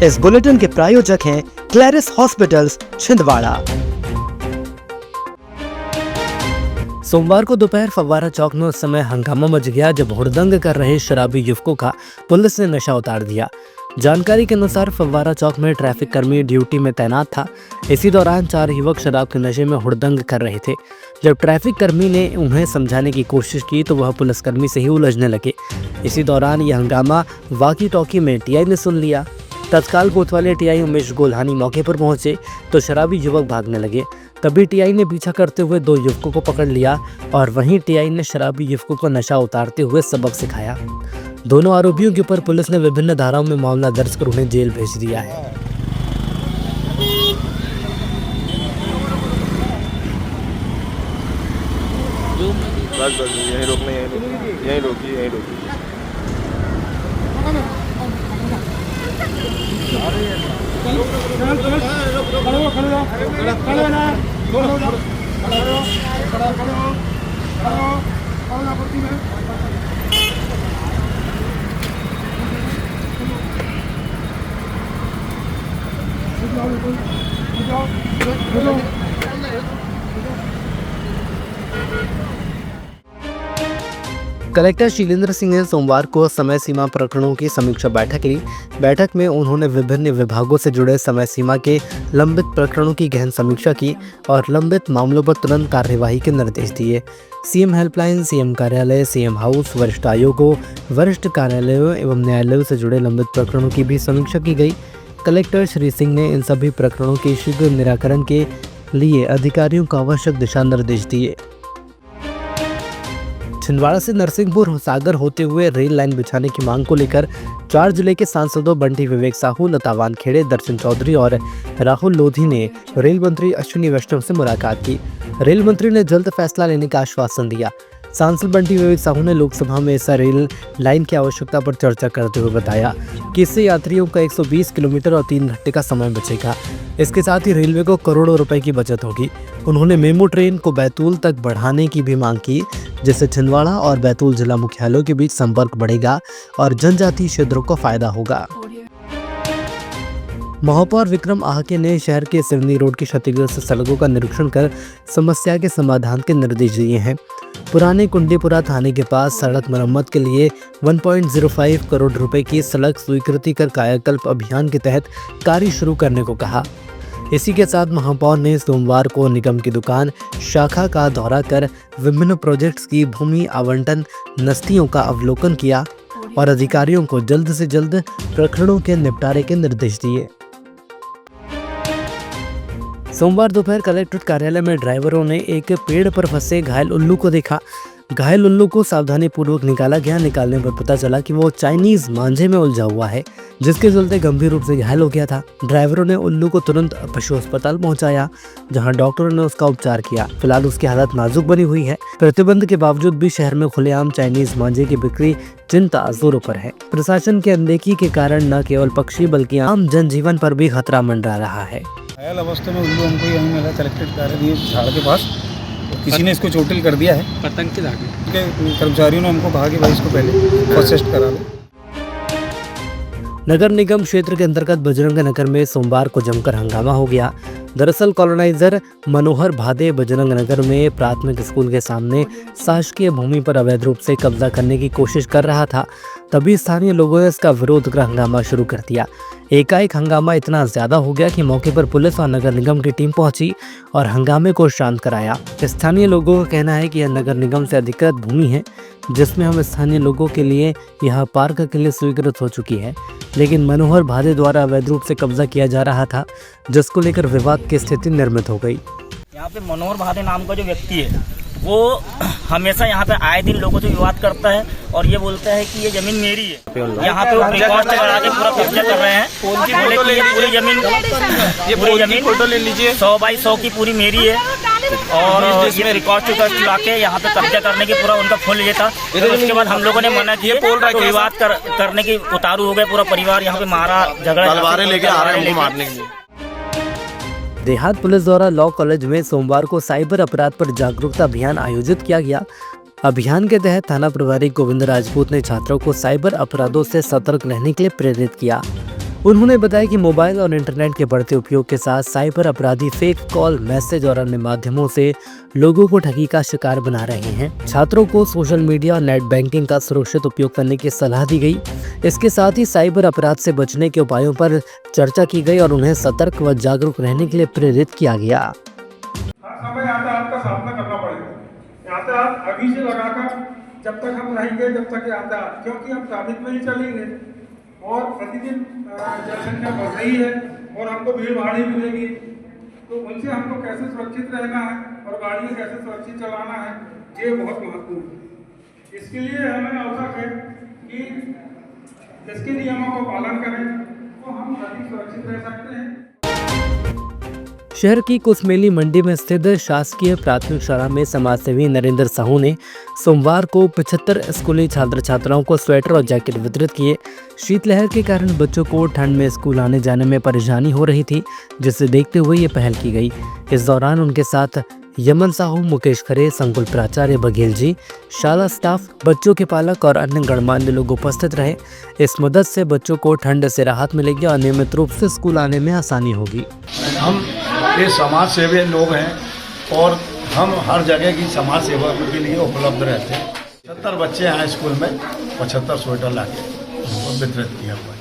इस बुलेटिन के प्रायोजक हैं क्लैरिस हॉस्पिटल्स छिंदवाड़ा। सोमवार को दोपहर फव्वारा चौक में उस समय हंगामा मच गया जब हुड़दंग कर रहे शराबी युवकों का पुलिस ने नशा उतार दिया। जानकारी के अनुसार फव्वारा चौक में ट्रैफिक कर्मी ड्यूटी में तैनात था। इसी दौरान 4 युवक शराब के नशे में हुड़दंग कर रहे थे। जब ट्रैफिक कर्मी ने उन्हें समझाने की कोशिश की तो वह पुलिसकर्मी से ही उलझने लगे। इसी दौरान यह हंगामा वाकी टॉकी में टीआई ने सुन लिया। तत्काल कोतवाली टीआई उमेश गोल्हानी मौके पर पहुंचे तो शराबी युवक भागने लगे। तभी टीआई ने पीछा करते हुए 2 युवकों को पकड़ लिया और वहीं टीआई ने शराबी युवकों को नशा उतारते हुए सबक सिखाया। दोनों आरोपियों के ऊपर पुलिस ने विभिन्न धाराओं में मामला दर्ज कर उन्हें जेल भेज दिया है। बस यहीं रोकना, यहीं रोकिए। कलेक्टर शीलेंद्र सिंह ने सोमवार को समय सीमा प्रकरणों की समीक्षा बैठक ली। बैठक में उन्होंने विभिन्न विभागों से जुड़े समय सीमा के लंबित प्रकरणों की गहन समीक्षा की और लंबित मामलों पर तुरंत कार्यवाही के निर्देश दिए। सीएम हेल्पलाइन, सीएम कार्यालय, सीएम हाउस, वरिष्ठ आयोगों, वरिष्ठ कार्यालयों एवं न्यायालयों से जुड़े लंबित प्रकरणों की भी समीक्षा की गई। कलेक्टर श्री सिंह ने इन सभी प्रकरणों के शीघ्र निराकरण के लिए अधिकारियों को आवश्यक दिशा निर्देश दिए। छिंदवाड़ा से नरसिंहपुर सागर होते हुए रेल लाइन बिछाने की मांग को लेकर 4 जिले के सांसदों बंटी विवेक साहू, लता वानखेड़े, दर्शन चौधरी और राहुल लोधी ने रेल मंत्री अश्विनी वैष्णव से मुलाकात की। रेल मंत्री ने जल्द फैसला लेने का आश्वासन दिया। सांसद बंटी विवेक साहू ने लोकसभा में इस रेल लाइन की आवश्यकता पर चर्चा करते हुए बताया कि इससे यात्रियों का 120 किलोमीटर और 3 घंटे का समय बचेगा। इसके साथ ही रेलवे को करोड़ों रुपए की बचत होगी। उन्होंने मेमू ट्रेन को बैतूल तक बढ़ाने की भी मांग की, जिससे छिंदवाड़ा और बैतूल जिला मुख्यालयों के बीच संपर्क बढ़ेगा और जनजातीय क्षेत्रों को फायदा होगा। महापौर विक्रम आहके ने शहर के सिवनी रोड की क्षतिग्रस्त सड़कों का निरीक्षण कर समस्या के समाधान के निर्देश दिए हैं। पुराने कुंडीपुरा थाने के पास सड़क मरम्मत के लिए 1.05 करोड़ रुपए की सड़क स्वीकृति कर कायाकल्प अभियान के तहत कार्य शुरू करने को कहा। इसी के साथ महापौर ने सोमवार को निगम की दुकान शाखा का दौरा कर विभिन्न प्रोजेक्ट्स की भूमि आवंटन नस्तियों का अवलोकन किया और अधिकारियों को जल्द से जल्द प्रकरणों के निपटारे के निर्देश दिए। सोमवार दोपहर कलेक्ट्रेट कार्यालय में ड्राइवरों ने एक पेड़ पर फंसे घायल उल्लू को देखा। घायल उल्लू को सावधानी पूर्वक निकाला गया। निकालने पर पता चला कि वो चाइनीज मांझे में उलझा हुआ है, जिसके चलते गंभीर रूप से घायल हो गया था। ड्राइवरों ने उल्लू को तुरंत पशु अस्पताल पहुंचाया, जहां डॉक्टरों ने उसका उपचार किया। फिलहाल उसकी हालत नाजुक बनी हुई है। प्रतिबंध के बावजूद भी शहर में खुलेआम चाइनीज मांझे की बिक्री चिंता जोरों पर है। प्रशासन की अनदेखी के कारण न केवल पक्षी बल्कि आम जनजीवन पर भी खतरा मंडरा रहा है। घायल अवस्था में उल्लू हमको यहीं मिला कलेक्ट्रेट कार्यालय झाड़ के पास। किसी ने इसको चोटिल कर दिया है। पतंग के धागे के कर्मचारियों ने हमको कहा कि भाई इसको पहले फर्स्ट एड करा लो। नगर निगम क्षेत्र के अंतर्गत बजरंग नगर में सोमवार को जमकर हंगामा हो गया। दरअसल कॉलोनाइजर मनोहर भादे बजरंग नगर में प्राथमिक स्कूल के सामने शासकीय भूमि पर अवैध रूप से कब्जा करने की कोशिश कर रहा था। तभी स्थानीय लोगों ने इसका विरोध कर हंगामा शुरू कर दिया। एकाएक हंगामा इतना ज्यादा हो गया कि मौके पर पुलिस और नगर निगम की टीम पहुंची और हंगामे को शांत कराया। स्थानीय लोगों का कहना है कि यह नगर निगम से अधिकृत भूमि है, जिसमें हम स्थानीय लोगों के लिए यह पार्क के लिए स्वीकृत हो चुकी है, लेकिन मनोहर भादे द्वारा अवैध रूप से कब्जा किया जा रहा था, जिसको लेकर विवाद की स्थिति निर्मित हो गई। यहाँ पे मनोहर भादे नाम का जो व्यक्ति है वो हमेशा यहाँ पे आए दिन लोगों से विवाद करता है और ये बोलता है कि ये जमीन मेरी है। यहाँ पे वो रिकॉर्ड लगा के पूरा कब्जा कर रहे हैं। ये पूरी जमीन फोटो ले लीजिए 100 बाई 100 की पूरी मेरी है और ये रिकॉर्ड चुका के यहाँ पे कब्जा करने की पूरा उनका फुल ये था। तो उसके बाद हम लोगों ने मना किया, तो विवाद करने की उतारू हो गए। पूरा परिवार यहाँ पे मारा, झगड़ा लेके आ रहे हैं मारने के लिए। देहात पुलिस द्वारा लॉ कॉलेज में सोमवार को साइबर अपराध पर जागरूकता अभियान आयोजित किया गया। अभियान के तहत थाना प्रभारी गोविंद राजपूत ने छात्रों को साइबर अपराधों से सतर्क रहने के लिए प्रेरित किया। उन्होंने बताया कि मोबाइल और इंटरनेट के बढ़ते उपयोग के साथ साइबर अपराधी फेक कॉल, मैसेज और अन्य माध्यमों से लोगों को ठगी का शिकार बना रहे हैं। छात्रों को सोशल मीडिया और नेट बैंकिंग का सुरक्षित उपयोग करने की सलाह दी गई। इसके साथ ही साइबर अपराध से बचने के उपायों पर चर्चा की गई और उन्हें सतर्क व जागरूक रहने के लिए प्रेरित किया गया। हमें यातायात का सामना करना पड़ेगा। यातायात अभी से लगाकर जब तक हम रहेंगे, जब तक यातायात, क्योंकि हम ट्रैफिक में ही चलेंगे और प्रतिदिन जनसंख्या बढ़ रही है और हमको भीड़ भाड़ ही मिलेगी, तो उनसे हमको कैसे सुरक्षित रहना है और गाड़ियाँ कैसे सुरक्षित चलाना है, ये बहुत महत्वपूर्ण है। इसके लिए हमें आवश्यक है कि इसके नियमों का पालन करें तो हम अधिक सुरक्षित रह सकते हैं। शहर की कुसमेली मंडी में स्थित शासकीय प्राथमिक शाला में समाजसेवी नरेंद्र साहू ने सोमवार को 75 स्कूली छात्र छात्राओं को स्वेटर और जैकेट वितरित किए। शीतलहर के कारण बच्चों को ठंड में स्कूल आने जाने में परेशानी हो रही थी, जिसे देखते हुए ये पहल की गई। इस दौरान उनके साथ यमन साहू, मुकेश खरे, संकुल प्राचार्य बघेल जी, शाला स्टाफ, बच्चों के पालक और अन्य गणमान्य लोग उपस्थित रहे। इस मदद से बच्चों को ठंड से राहत मिलेगी और नियमित रूप से स्कूल आने में आसानी होगी। हम ये समाज सेवी लोग हैं और हम हर जगह की समाज सेवा के लिए उपलब्ध रहते हैं। 70 बच्चे हैं स्कूल में, 75 स्वेटर लाके उनको वितरित किया हुआ है।